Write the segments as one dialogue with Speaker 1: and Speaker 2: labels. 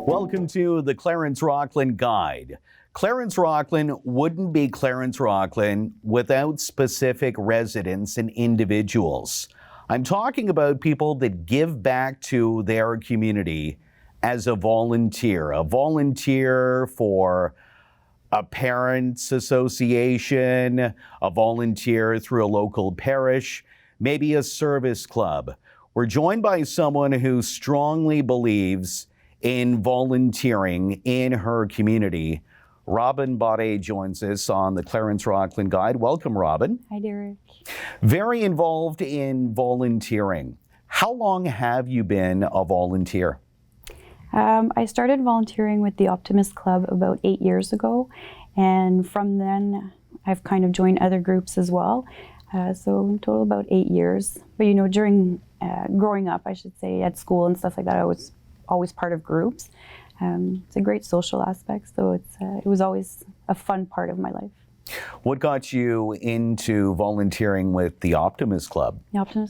Speaker 1: Welcome to the Clarence-Rockland Guide. Clarence-Rockland wouldn't be Clarence-Rockland without specific residents and individuals. I'm talking about people that give back to their community as a volunteer for a parents' association, a volunteer through a local parish, maybe a service club. We're joined by someone who strongly believes in volunteering in her community. Robin Barré joins us on the Clarence-Rockland Guide. Welcome, Robin.
Speaker 2: Hi, Derrick.
Speaker 1: Very involved in volunteering. How long have you been a volunteer?
Speaker 2: I started volunteering with the Optimist Club about 8 years ago, and from then I've kind of joined other groups as well. So in total about 8 years. But you know, during growing up, I should say, at school and stuff like that, I was always part of groups. It's a great social aspect, so it was always a fun part of my life.
Speaker 1: What got you into volunteering with the Optimist Club?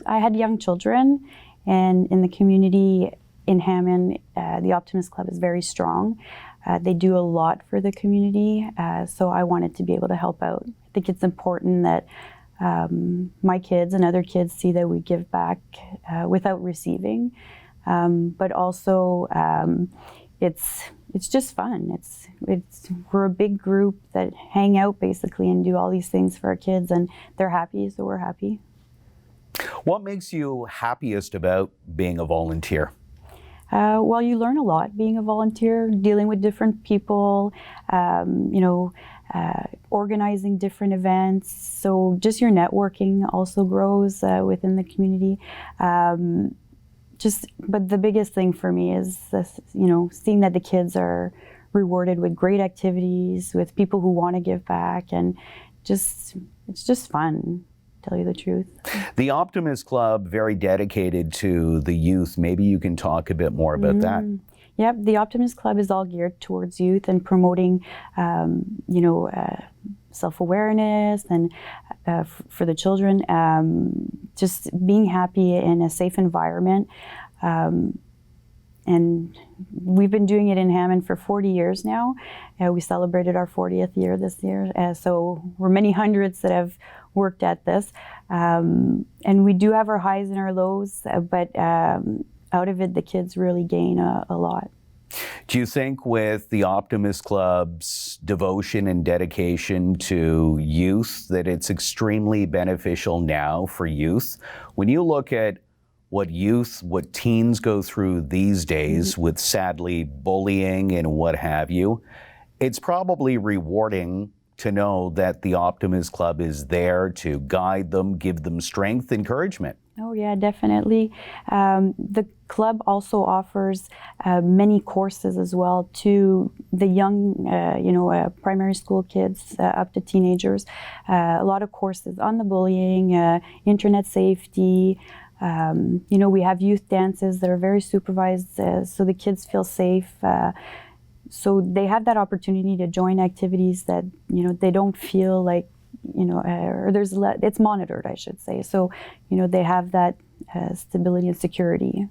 Speaker 2: I had young children, and in the community in Hammond, the Optimist Club is very strong. They do a lot for the community, so I wanted to be able to help out. I think it's important that my kids and other kids see that we give back without receiving, but also it's just fun. We're a big group that hang out basically and do all these things for our kids, and they're happy, so we're happy.
Speaker 1: What makes you happiest about being a volunteer?
Speaker 2: Well, you learn a lot being a volunteer, dealing with different people, organizing different events. So just your networking also grows within the community. But the biggest thing for me is this, seeing that the kids are rewarded with great activities, with people who want to give back, and it's just fun, to tell you the truth.
Speaker 1: The Optimist Club, very dedicated to the youth. Maybe you can talk a bit more about that.
Speaker 2: Yep, the Optimist Club is all geared towards youth and promoting, self-awareness and for the children, just being happy in a safe environment. And we've been doing it in Hammond for 40 years now. We celebrated our 40th year this year, so we're many hundreds that have worked at this. And we do have our highs and our lows, but out of it, the kids really gain a lot.
Speaker 1: Do you think with the Optimist Club's devotion and dedication to youth that it's extremely beneficial now for youth? When you look at what teens go through these days with sadly bullying and what have you, it's probably rewarding to know that the Optimist Club is there to guide them, give them strength, encouragement.
Speaker 2: Oh yeah, definitely. The club also offers many courses as well to the young, primary school kids up to teenagers. A lot of courses on the bullying, internet safety. We have youth dances that are very supervised, so the kids feel safe. So they have that opportunity to join activities that they don't feel like. Or it's monitored, I should say. So, they have that stability and security.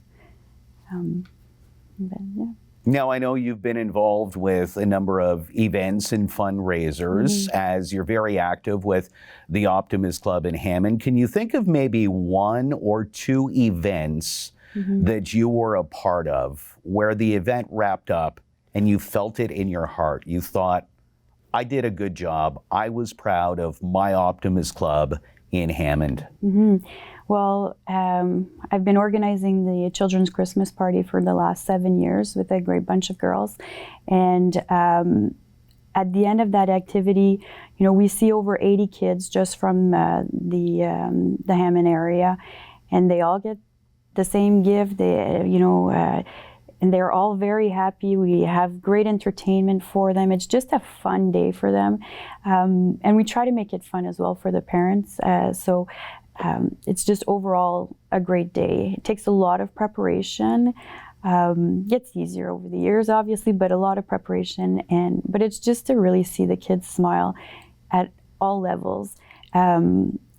Speaker 1: Now, I know you've been involved with a number of events and fundraisers as you're very active with the Optimist Club in Hammond. Can you think of maybe one or two events that you were a part of where the event wrapped up and you felt it in your heart? You thought, I did a good job. I was proud of my Optimist Club in Hammond. Well, I've been organizing the Children's Christmas Party for the last 7 years with a great bunch of girls. And at the end of that activity, we see over 80 kids just from the Hammond area, and they all get the same gift. And they're all very happy. We have great entertainment for them. It's just a fun day for them. And we try to make it fun as well for the parents. So it's just overall a great day. It takes a lot of preparation. Gets easier over the years, obviously, but a lot of preparation. But it's just to really see the kids smile at all levels.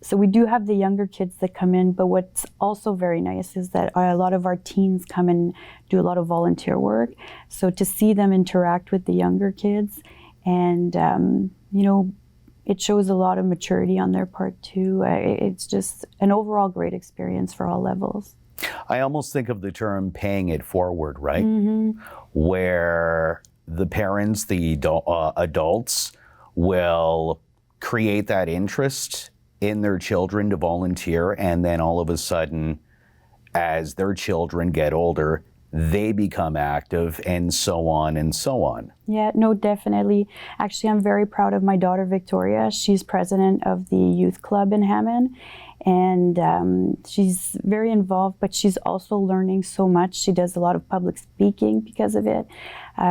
Speaker 2: So we do have the younger kids that come in, but what's also very nice is that a lot of our teens come and do a lot of volunteer work. So to see them interact with the younger kids, and it shows a lot of maturity on their part too. It's just an overall great experience for all levels.
Speaker 1: I almost think of the term paying it forward, right? Where the parents, the adults, will create that interest in their children to volunteer, and then all of a sudden, as their children get older, they become active, and so on and so on.
Speaker 2: Yeah, no, definitely. Actually, I'm very proud of my daughter, Victoria. She's president of the youth club in Hammond, and she's very involved, but she's also learning so much. She does a lot of public speaking because of it.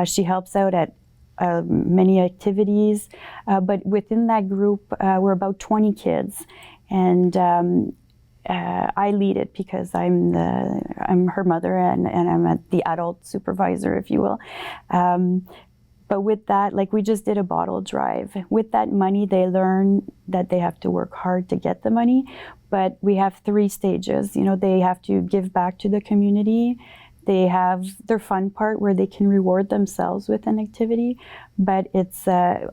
Speaker 2: She helps out at many activities, but within that group, we're about 20 kids, and I lead it because I'm her mother, and I'm the adult supervisor, if you will. But with that, like, we just did a bottle drive. With that money, they learn that they have to work hard to get the money, but we have 3 stages. They have to give back to the community. They have their fun part where they can reward themselves with an activity, but it's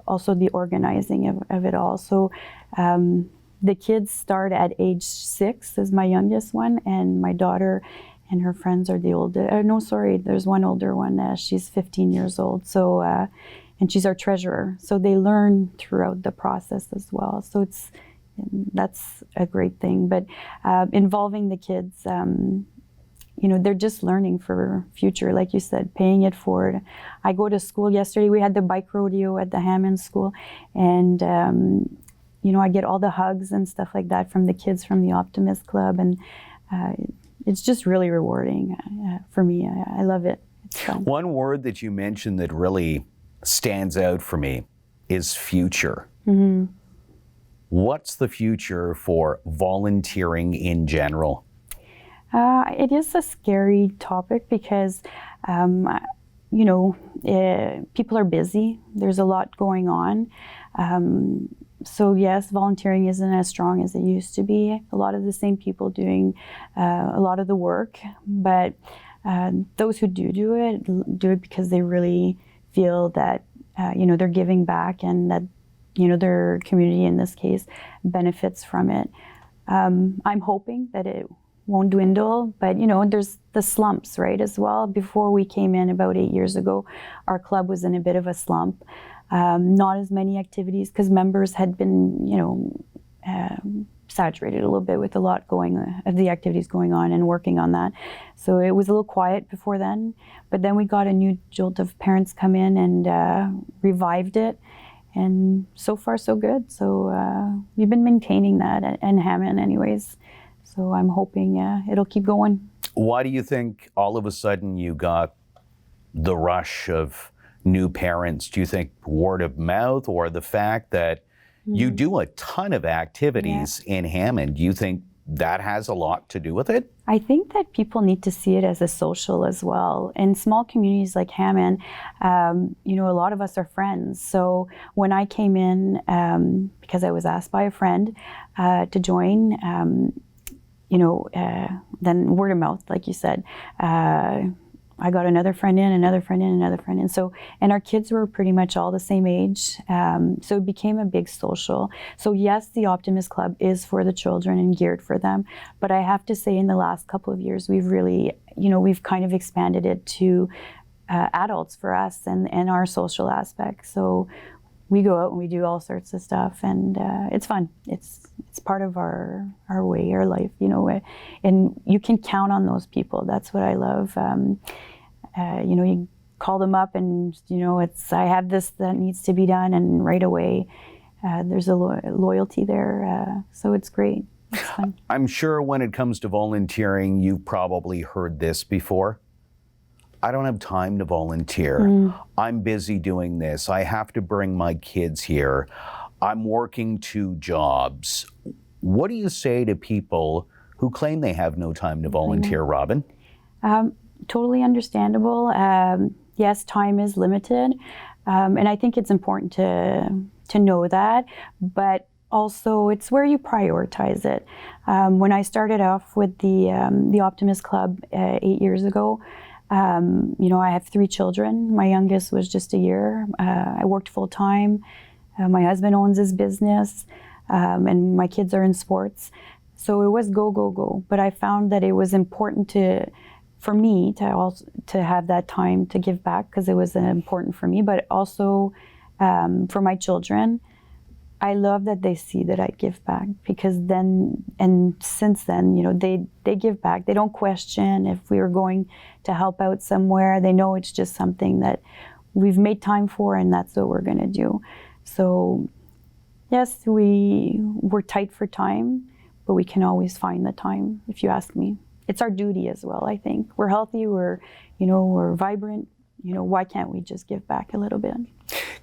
Speaker 2: also the organizing of it all. So the kids start at age 6 is my youngest one, and my daughter and her friends are the older. No, sorry, there's one older one. She's 15 years old. So, and she's our treasurer. So they learn throughout the process as well. So that's a great thing. But involving the kids, they're just learning for future, like you said, paying it forward. I go to school yesterday. We had the bike rodeo at the Hammond School, and I get all the hugs and stuff like that from the kids from the Optimist Club, and it's just really rewarding for me. I love it. It's fun.
Speaker 1: One word that you mentioned that really stands out for me is future. What's the future for volunteering in general?
Speaker 2: It is a scary topic because, people are busy. There's a lot going on. So yes, volunteering isn't as strong as it used to be. A lot of the same people doing a lot of the work, but those who do it because they really feel that, they're giving back, and that, their community in this case benefits from it. I'm hoping that it won't dwindle, but there's the slumps, right, as well. Before we came in about 8 years ago, our club was in a bit of a slump. Not as many activities because members had been, saturated a little bit with a lot of the activities going on and working on that. So it was a little quiet before then, but then we got a new jolt of parents come in and revived it. And so far, so good. So we've been maintaining that in Hammond anyways. So I'm hoping it'll keep going.
Speaker 1: Why do you think all of a sudden you got the rush of new parents? Do you think word of mouth, or the fact that you do a ton of activities in Hammond? Do you think that has a lot to do with it?
Speaker 2: I think that people need to see it as a social as well. In small communities like Hammond, a lot of us are friends. So when I came in, because I was asked by a friend to join, then word of mouth, like you said, I got another friend in, another friend in, another friend in. So, and our kids were pretty much all the same age. So it became a big social. So yes, the Optimist Club is for the children and geared for them. But I have to say in the last couple of years, we've really, we've kind of expanded it to adults for us and our social aspect. So we go out and we do all sorts of stuff, and it's fun. It's part of our way, our life, and you can count on those people. That's what I love. You call them up and, I have this that needs to be done, and right away there's a loyalty there. So it's great. It's fun.
Speaker 1: I'm sure when it comes to volunteering, you've probably heard this before. I don't have time to volunteer. I'm busy doing this. I have to bring my kids here. I'm working 2 jobs. What do you say to people who claim they have no time to volunteer, Robin?
Speaker 2: Totally understandable. Yes, time is limited. And I think it's important to know that. But also it's where you prioritize it. When I started off with the Optimist Club 8 years ago, I have 3 children. My youngest was just a year. I worked full time. My husband owns his business, and my kids are in sports. So it was go, go, go. But I found that it was important for me to have that time to give back, because it was important for me, but also for my children. I love that they see that I give back, because then, and since then, they give back. They don't question if we are going to help out somewhere. They know it's just something that we've made time for, and that's what we're going to do. So yes, we're tight for time, but we can always find the time, if you ask me. It's our duty as well, I think. We're healthy, we're vibrant. Why can't we just give back a little bit?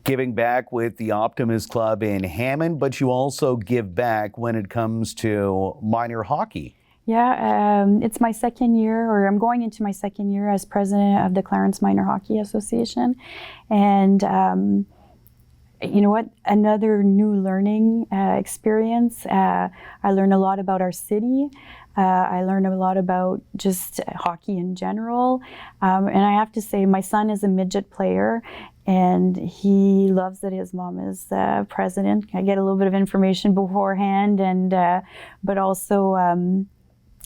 Speaker 1: Giving back with the Optimist Club in Hammond, but you also give back when it comes to minor hockey.
Speaker 2: Yeah, it's my second year, or I'm going into my second year as president of the Clarence Minor Hockey Association. And you know what? Another new learning experience. I learned a lot about our city. I learned a lot about just hockey in general. And I have to say, my son is a midget player, and he loves that his mom is president. I get a little bit of information beforehand, and but also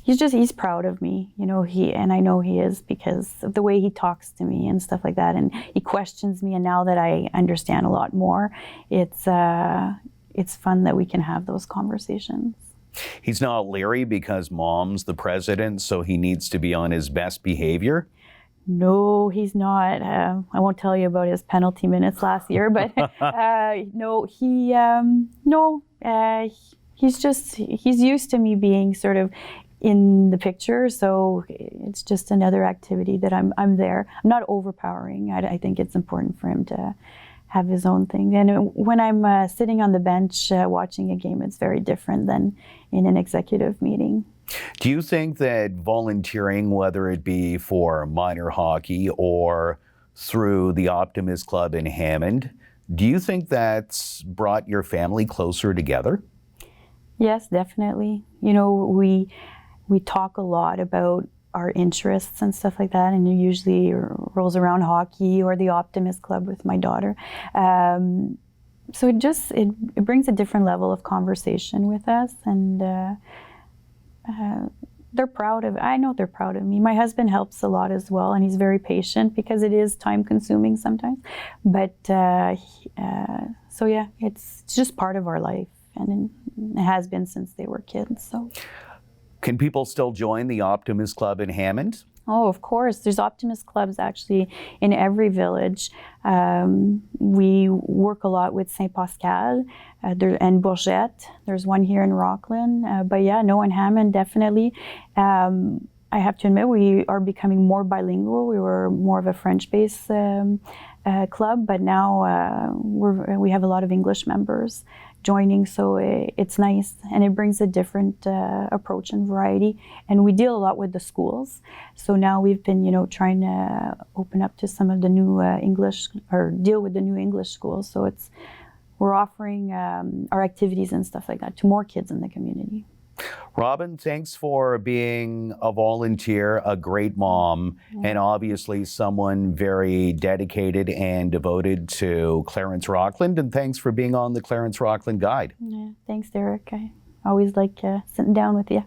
Speaker 2: he's proud of me. And I know he is, because of the way he talks to me and stuff like that. And he questions me, and now that I understand a lot more, it's fun that we can have those conversations.
Speaker 1: He's not leery because mom's the president, so he needs to be on his best behavior?
Speaker 2: No, he's not. I won't tell you about his penalty minutes last year, but he's used to me being sort of in the picture, so it's just another activity that I'm there. I'm not overpowering. I think it's important for him to have his own thing. And when I'm sitting on the bench watching a game, it's very different than in an executive meeting.
Speaker 1: Do you think that volunteering, whether it be for minor hockey or through the Optimist Club in Hammond, do you think that's brought your family closer together?
Speaker 2: Yes, definitely. We talk a lot about our interests and stuff like that, and it usually rolls around hockey or the Optimist Club with my daughter. So it brings a different level of conversation with us, and they're proud of. I know they're proud of me. My husband helps a lot as well, and he's very patient, because it is time consuming sometimes. But so yeah, it's just part of our life, and it has been since they were kids. So.
Speaker 1: Can people still join the Optimist Club in Hammond?
Speaker 2: Oh, of course. There's Optimist Clubs actually in every village. We work a lot with Saint Pascal and Bourgette. There's one here in Rockland. But yeah, no, in Hammond, definitely. I have to admit, we are becoming more bilingual. We were more of a French-based club, but now we have a lot of English members joining, so it's nice, and it brings a different approach and variety. And we deal a lot with the schools, so now we've been trying to open up to some of the new English, or deal with the new English schools. So we're offering our activities and stuff like that to more kids in the community.
Speaker 1: Robin, thanks for being a volunteer, a great mom, and obviously someone very dedicated and devoted to Clarence-Rockland. And thanks for being on the Clarence-Rockland Guide.
Speaker 2: Yeah, thanks, Derrick. I always like sitting down with you.